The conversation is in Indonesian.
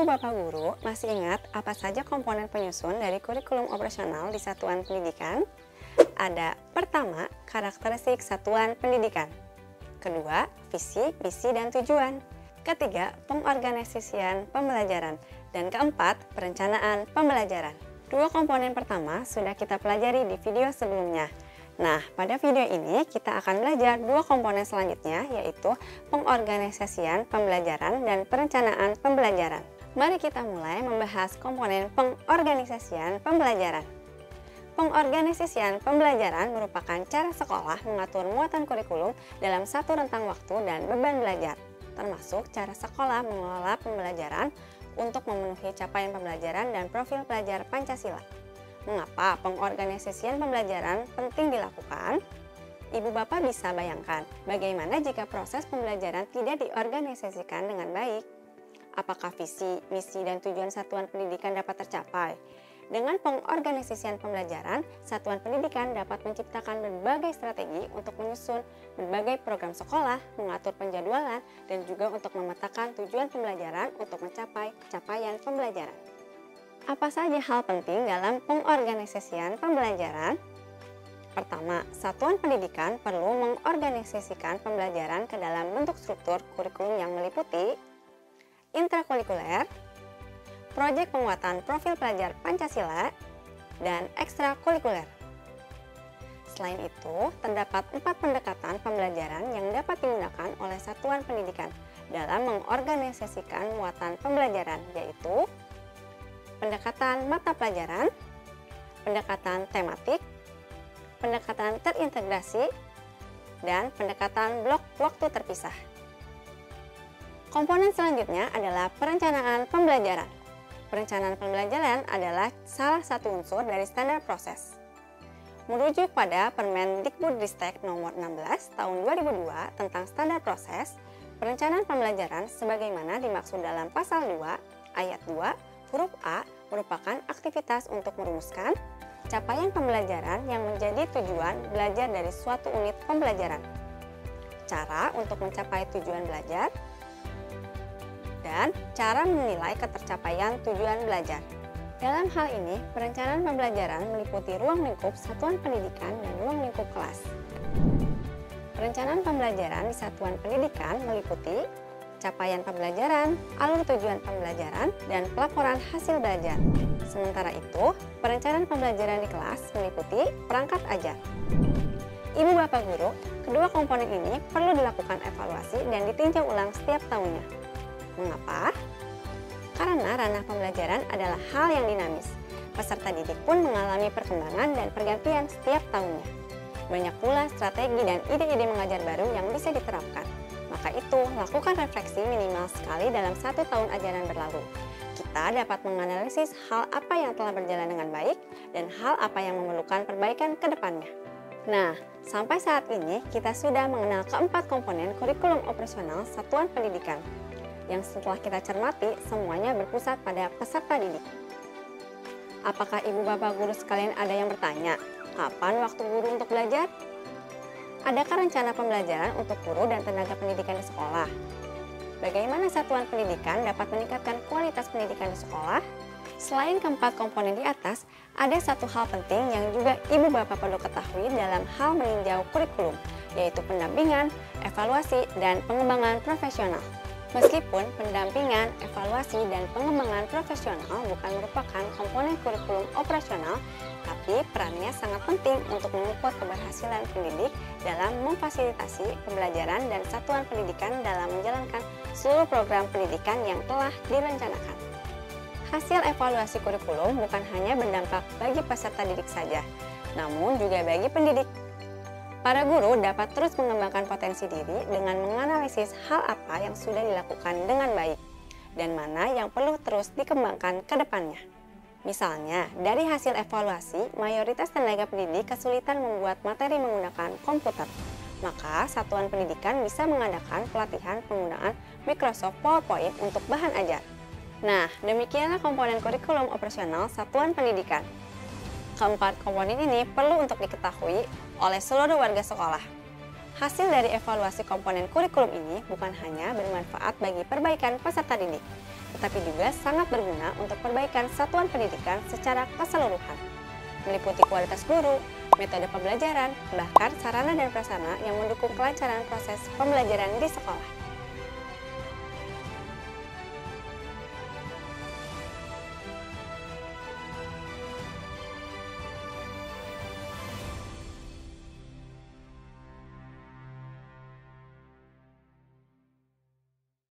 Bapak Guru masih ingat apa saja komponen penyusun dari kurikulum operasional di satuan pendidikan? Ada pertama, karakteristik satuan pendidikan. Kedua, visi, misi, dan tujuan. Ketiga, pengorganisasian pembelajaran. Dan keempat, perencanaan pembelajaran. Dua komponen pertama sudah kita pelajari di video sebelumnya. Nah, pada video ini kita akan belajar dua komponen selanjutnya, yaitu pengorganisasian pembelajaran dan perencanaan pembelajaran. Mari kita mulai membahas komponen pengorganisasian pembelajaran. Pengorganisasian pembelajaran merupakan cara sekolah mengatur muatan kurikulum dalam satu rentang waktu dan beban belajar, termasuk cara sekolah mengelola pembelajaran untuk memenuhi capaian pembelajaran dan profil pelajar Pancasila. Mengapa pengorganisasian pembelajaran penting dilakukan? Ibu Bapak bisa bayangkan bagaimana jika proses pembelajaran tidak diorganisasikan dengan baik. Apakah visi, misi, dan tujuan satuan pendidikan dapat tercapai? Dengan pengorganisasian pembelajaran, satuan pendidikan dapat menciptakan berbagai strategi untuk menyusun berbagai program sekolah, mengatur penjadwalan, dan juga untuk memetakan tujuan pembelajaran untuk mencapai capaian pembelajaran. Apa saja hal penting dalam pengorganisasian pembelajaran? Pertama, satuan pendidikan perlu mengorganisasikan pembelajaran ke dalam bentuk struktur kurikulum yang meliputi intrakurikuler, proyek penguatan profil pelajar Pancasila, dan ekstrakurikuler. Selain itu, terdapat 4 pendekatan pembelajaran yang dapat digunakan oleh satuan pendidikan dalam mengorganisasikan muatan pembelajaran, yaitu pendekatan mata pelajaran, pendekatan tematik, pendekatan terintegrasi, dan pendekatan blok waktu terpisah. Komponen selanjutnya adalah perencanaan pembelajaran. Perencanaan pembelajaran adalah salah satu unsur dari standar proses. Merujuk pada Permendikbudristek nomor 16 tahun 2002 tentang standar proses, perencanaan pembelajaran sebagaimana dimaksud dalam pasal 2 ayat 2 huruf A merupakan aktivitas untuk merumuskan capaian pembelajaran yang menjadi tujuan belajar dari suatu unit pembelajaran, cara untuk mencapai tujuan belajar, dan cara menilai ketercapaian tujuan belajar. Dalam hal ini, perencanaan pembelajaran meliputi ruang lingkup satuan pendidikan dan ruang lingkup kelas. Perencanaan pembelajaran di satuan pendidikan meliputi capaian pembelajaran, alur tujuan pembelajaran, dan pelaporan hasil belajar. Sementara itu, perencanaan pembelajaran di kelas meliputi perangkat ajar. Ibu Bapak Guru, kedua komponen ini perlu dilakukan evaluasi dan ditinjau ulang setiap tahunnya. Mengapa? Karena ranah pembelajaran adalah hal yang dinamis. Peserta didik pun mengalami perkembangan dan pergantian setiap tahunnya. Banyak pula strategi dan ide-ide mengajar baru yang bisa diterapkan. Maka itu, lakukan refleksi minimal sekali dalam 1 tahun ajaran berlalu. Kita dapat menganalisis hal apa yang telah berjalan dengan baik dan hal apa yang memerlukan perbaikan ke depannya. Nah, sampai saat ini kita sudah mengenal keempat komponen kurikulum operasional satuan pendidikan, yang setelah kita cermati semuanya berpusat pada peserta didik. Apakah Ibu Bapak Guru sekalian ada yang bertanya, kapan waktu guru untuk belajar? Adakah rencana pembelajaran untuk guru dan tenaga pendidikan di sekolah? Bagaimana satuan pendidikan dapat meningkatkan kualitas pendidikan di sekolah? Selain keempat komponen di atas, ada satu hal penting yang juga Ibu Bapak perlu ketahui dalam hal meninjau kurikulum, yaitu pendampingan, evaluasi, dan pengembangan profesional. Meskipun pendampingan, evaluasi, dan pengembangan profesional bukan merupakan komponen kurikulum operasional, tapi perannya sangat penting untuk mengukur keberhasilan pendidik dalam memfasilitasi pembelajaran dan satuan pendidikan dalam menjalankan seluruh program pendidikan yang telah direncanakan. Hasil evaluasi kurikulum bukan hanya berdampak bagi peserta didik saja, namun juga bagi pendidik. Para guru dapat terus mengembangkan potensi diri dengan menganalisis hal apa yang sudah dilakukan dengan baik dan mana yang perlu terus dikembangkan ke depannya. Misalnya, dari hasil evaluasi, mayoritas tenaga pendidik kesulitan membuat materi menggunakan komputer. Maka, satuan pendidikan bisa mengadakan pelatihan penggunaan Microsoft PowerPoint untuk bahan ajar. Nah, demikianlah komponen kurikulum operasional satuan pendidikan. Keempat komponen ini perlu untuk diketahui oleh seluruh warga sekolah. Hasil dari evaluasi komponen kurikulum ini bukan hanya bermanfaat bagi perbaikan peserta didik, tetapi juga sangat berguna untuk perbaikan satuan pendidikan secara keseluruhan, meliputi kualitas guru, metode pembelajaran, bahkan sarana dan prasarana yang mendukung kelancaran proses pembelajaran di sekolah.